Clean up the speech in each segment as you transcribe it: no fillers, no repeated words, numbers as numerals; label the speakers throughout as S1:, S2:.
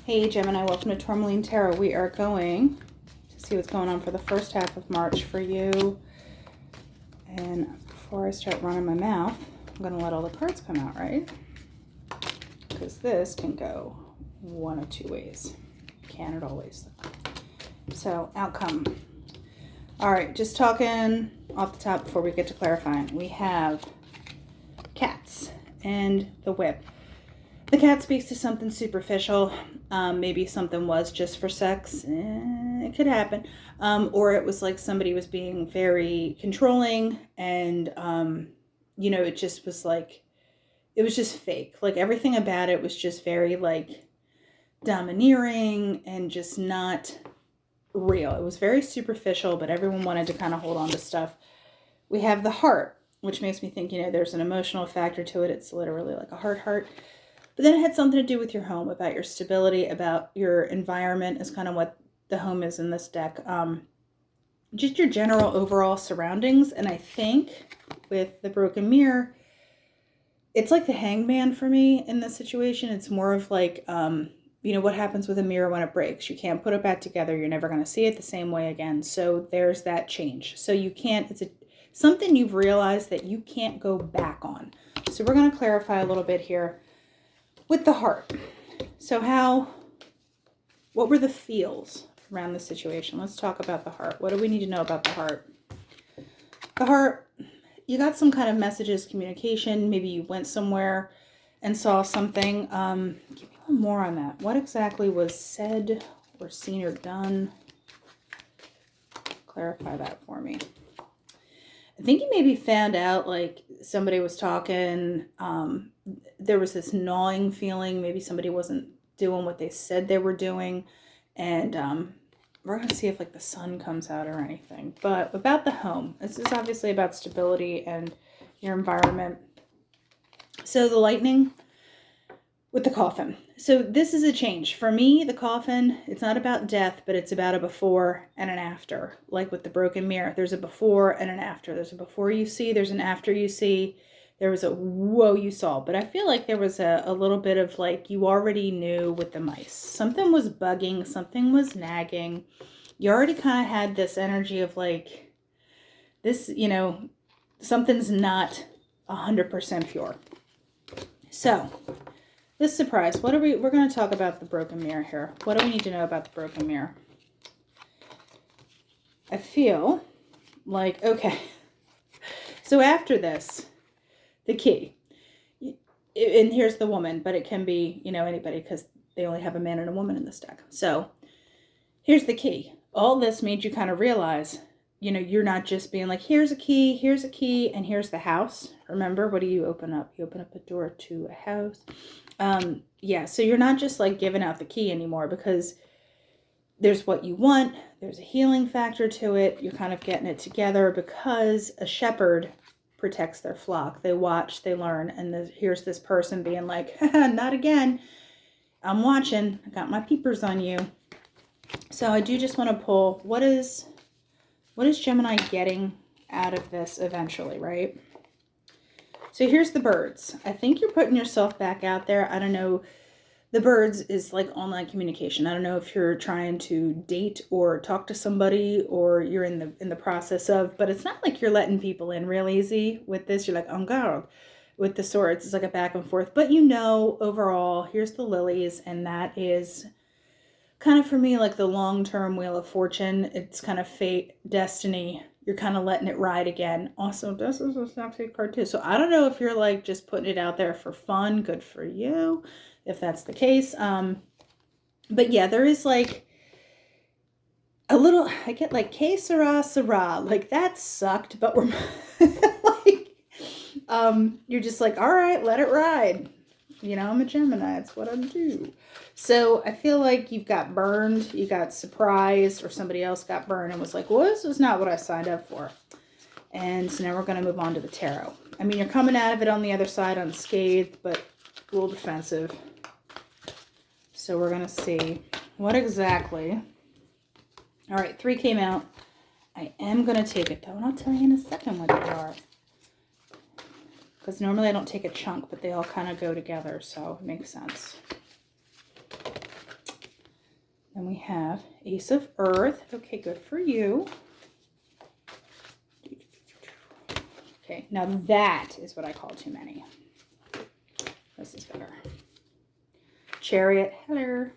S1: Hey Gemini, welcome to Tourmaline Tarot. We are going to see what's going on for the first half of March for you. And before I start running my mouth, I'm going to let all the cards come out, right? Because this can go one of two ways. Can it always? So, outcome. All right, just talking off the top before we get to clarifying. We have cats and the whip. The cat speaks to something superficial. Maybe something was just for sex. It could happen. Or it was like somebody was being very controlling and, it just was like, it was just fake. Like everything about it was just very like domineering and just not real. It was very superficial, but everyone wanted to kind of hold on to stuff. We have the heart, which makes me think, there's an emotional factor to it. It's literally like a heart. But then it had something to do with your home, about your stability, about your environment is kind of what the home is in this deck. Just your general overall surroundings. And I think with the broken mirror, it's like the hangman for me in this situation. It's more of like, what happens with a mirror when it breaks. You can't put it back together. You're never going to see it the same way again. So there's that change. So you can't, something you've realized that you can't go back on. So we're going to clarify a little bit here. With the heart, so what were the feels around the situation? Let's talk about the heart. What do we need to know about the heart? The heart, you got some kind of messages, communication. Maybe you went somewhere and saw something. Give me one more on that. What exactly was said or seen or done? Clarify that for me. I think you maybe found out like somebody was talking, there was this gnawing feeling. Maybe somebody wasn't doing what they said they were doing. And we're going to see if like the sun comes out or anything. But about the home, this is obviously about stability and your environment. So the lightning with the coffin. So this is a change. For me, the coffin, it's not about death, but it's about a before and an after. Like with the broken mirror, there's a before and an after. There's a before you see, there's an after you see. There was a whoa you saw. But I feel like there was a little bit of like you already knew with the mice. Something was bugging, something was nagging. You already kind of had this energy of like this, something's not 100% pure. So this surprise, we're going to talk about the broken mirror here. What do we need to know about the broken mirror? I feel like, okay. So after this, the key, and here's the woman, but it can be, anybody because they only have a man and a woman in this deck. So here's the key. All this made you kind of realize, you're not just being like, here's a key, and here's the house. Remember, what do you open up? You open up a door to a house. So you're not just like giving out the key anymore because there's what you want. There's a healing factor to it. You're kind of getting it together because a shepherd protects their flock. They watch, they learn. And here's this person being like, not again. I'm watching. I got my peepers on you. So I do just want to pull, what is Gemini getting out of this eventually, right? So here's the birds. I think you're putting yourself back out there. I don't know. The birds is like online communication. I don't know if you're trying to date or talk to somebody or you're in the process of, but it's not like you're letting people in real easy with this. You're like, oh God, with the swords, it's like a back and forth. But overall, here's the lilies, and that is kind of for me like the long-term wheel of fortune. It's kind of fate, destiny. You're kind of letting it ride again. Also, this is a sexy card too. So I don't know if you're like just putting it out there for fun. Good for you, if that's the case. But yeah, there is like a little, I get like, que sera, sera. Like that sucked, but we're like, you're just like, all right, let it ride. I'm a Gemini. It's what I do. So I feel like you've got burned, you got surprised, or somebody else got burned and was like, well, this is not what I signed up for. And so now we're going to move on to the tarot. I mean, you're coming out of it on the other side unscathed, but a little defensive. So we're going to see what exactly. All right, 3 came out. I am going to take it down. I'll tell you in a second what they are. Because normally I don't take a chunk, but they all kind of go together, so it makes sense. And we have Ace of Earth. Okay, good for you. Okay, now that is what I call too many. This is better. Chariot, hello.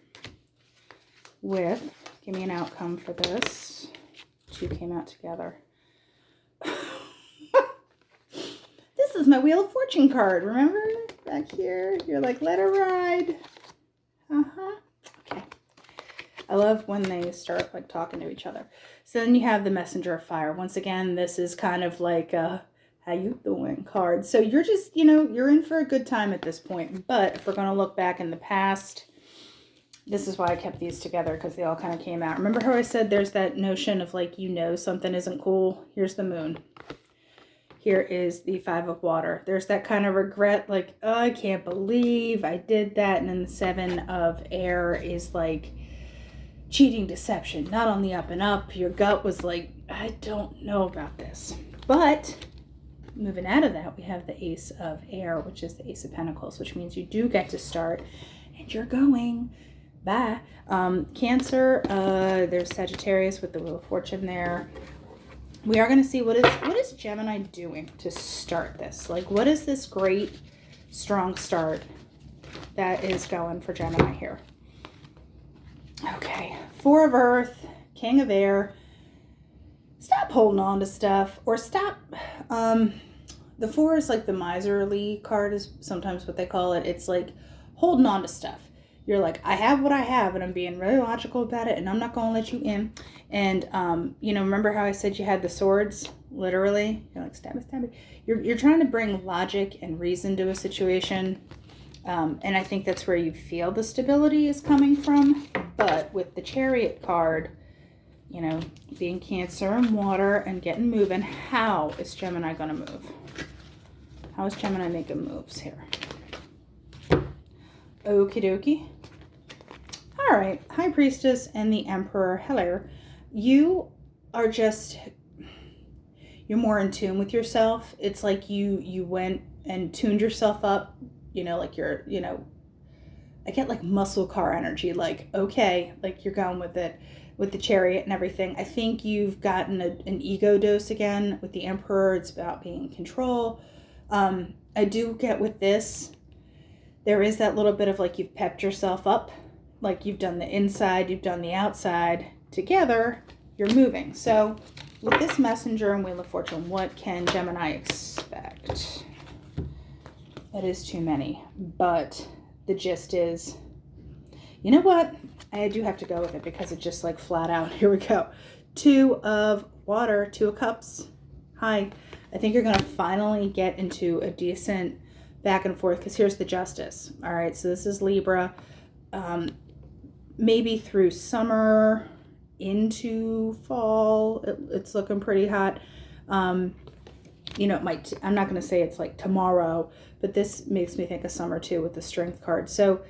S1: With, give me an outcome for this. Two came out together. This is my Wheel of Fortune card. Remember back here? You're like, let her ride. Okay. I love when they start like talking to each other. So then you have the Messenger of Fire. Once again, this is kind of like a how you doing card. So you're just, you know, you're in for a good time at this point. But if we're going to look back in the past, this is why I kept these together, because they all kind of came out. Remember how I said there's that notion of like, you know, something isn't cool? Here's the Moon. Here is the Five of Water. There's that kind of regret, like, oh, I can't believe I did that. And then the Seven of Air is like cheating, deception, not on the up and up. Your gut was like, I don't know about this. But moving out of that, we have the Ace of Air, which is the Ace of Pentacles, which means you do get to start, and you're going. Bye. Cancer, there's Sagittarius with the Wheel of Fortune there. We are going to see what is Gemini doing to start this. Like, what is this great, strong start that is going for Gemini here? Okay, Four of Earth, King of Air. Stop holding on to stuff, or stop. The Four is like the miserly card is sometimes what they call it. It's like holding on to stuff. You're like, I have what I have, and I'm being really logical about it, and I'm not going to let you in. And, you know, remember how I said you had the swords, literally? You're like, stabby, stabby. You're trying to bring logic and reason to a situation. And I think that's where you feel the stability is coming from. But with the Chariot card, you know, being Cancer and water and getting moving, how is Gemini going to move? How is Gemini making moves here? Okie dokie. All right, High Priestess and the Emperor. Hello. You are just, you're more in tune with yourself. It's like you went and tuned yourself up, you know, like you're, you know, I get like muscle car energy, like, okay, like you're going with it, with the Chariot and everything. I think you've gotten an ego dose again with the Emperor. It's about being in control. I do get with this, there is that little bit of like you've pepped yourself up, like you've done the inside, you've done the outside. Together, you're moving. So with this Messenger and Wheel of Fortune, what can Gemini expect? That is too many. But the gist is, you know what? I do have to go with it because it's just like flat out. Here we go. Two of Water, Two of Cups. Hi. I think you're going to finally get into a decent back and forth, because here's the Justice. All right, so this is Libra. Maybe through summer into fall, it's looking pretty hot. You know, it might, I'm not going to say it's like tomorrow, but this makes me think of summer too with the Strength card. So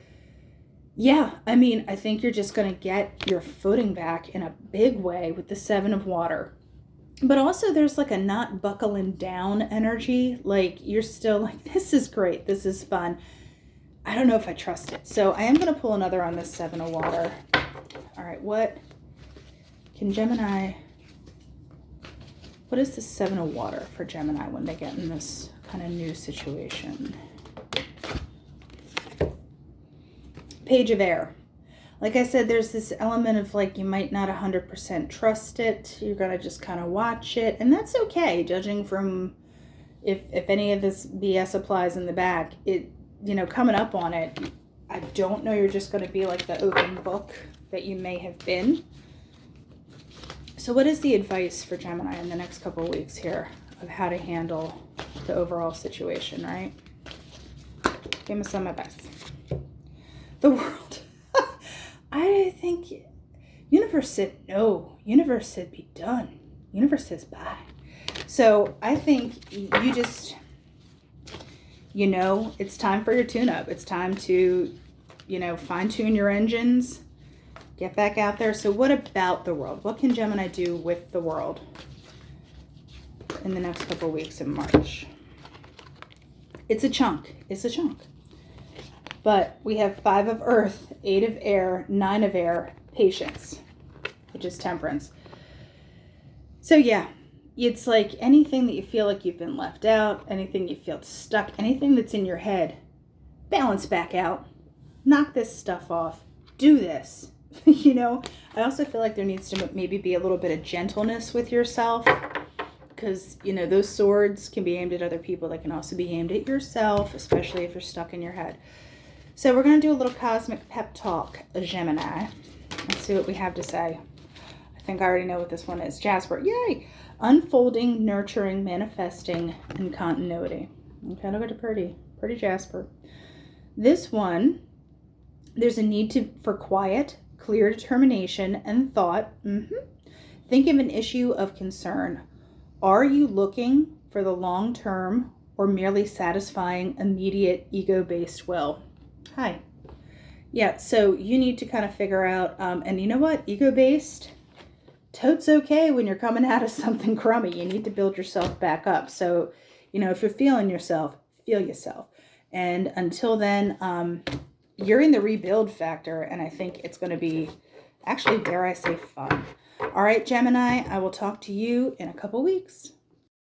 S1: yeah, I mean, I think you're just going to get your footing back in a big way with the Seven of Water. But also there's like a not buckling down energy. Like you're still like, this is great. This is fun. I don't know if I trust it. So I am going to pull another on this Seven of Water. All right. What can Gemini, what is the Seven of Water for Gemini when they get in this kind of new situation? Page of Air. Like I said, there's this element of like you might not 100% trust it. You're going to just kind of watch it. And that's okay, judging from if any of this BS applies in the back. It, you know, coming up on it, I don't know you're just going to be like the open book that you may have been. So what is the advice for Gemini in the next couple of weeks here of how to handle the overall situation, right? Give me some advice. The world. I think universe said no. Universe said be done. Universe says bye. So I think you just, you know, it's time for your tune-up. It's time to, you know, fine-tune your engines. Get back out there. So what about the world? What can Gemini do with the world in the next couple of weeks in March? It's a chunk. It's a chunk. But we have 5 of earth, 8 of air, 9 of air, patience, which is temperance. So yeah, it's like anything that you feel like you've been left out, anything you feel stuck, anything that's in your head, balance back out. Knock this stuff off. Do this. You know, I also feel like there needs to maybe be a little bit of gentleness with yourself, because, you know, those swords can be aimed at other people. They can also be aimed at yourself, especially if you're stuck in your head. So we're going to do a little cosmic pep talk, Gemini. Let's see what we have to say. I think I already know what this one is. Jasper. Yay! Unfolding, nurturing, manifesting, and continuity. Okay, look at it, pretty Jasper. This one, there's a need for quiet, clear determination and thought. Think of an issue of concern. Are you looking for the long term or merely satisfying immediate ego-based will? Hi. Yeah, so you need to kind of figure out, and you know what? Ego-based, totes okay when you're coming out of something crummy. You need to build yourself back up. So, you know, if you're feeling yourself, feel yourself. And until then, you're in the rebuild factor, and I think it's going to be, actually, dare I say, fun. All right, Gemini, I will talk to you in a couple weeks.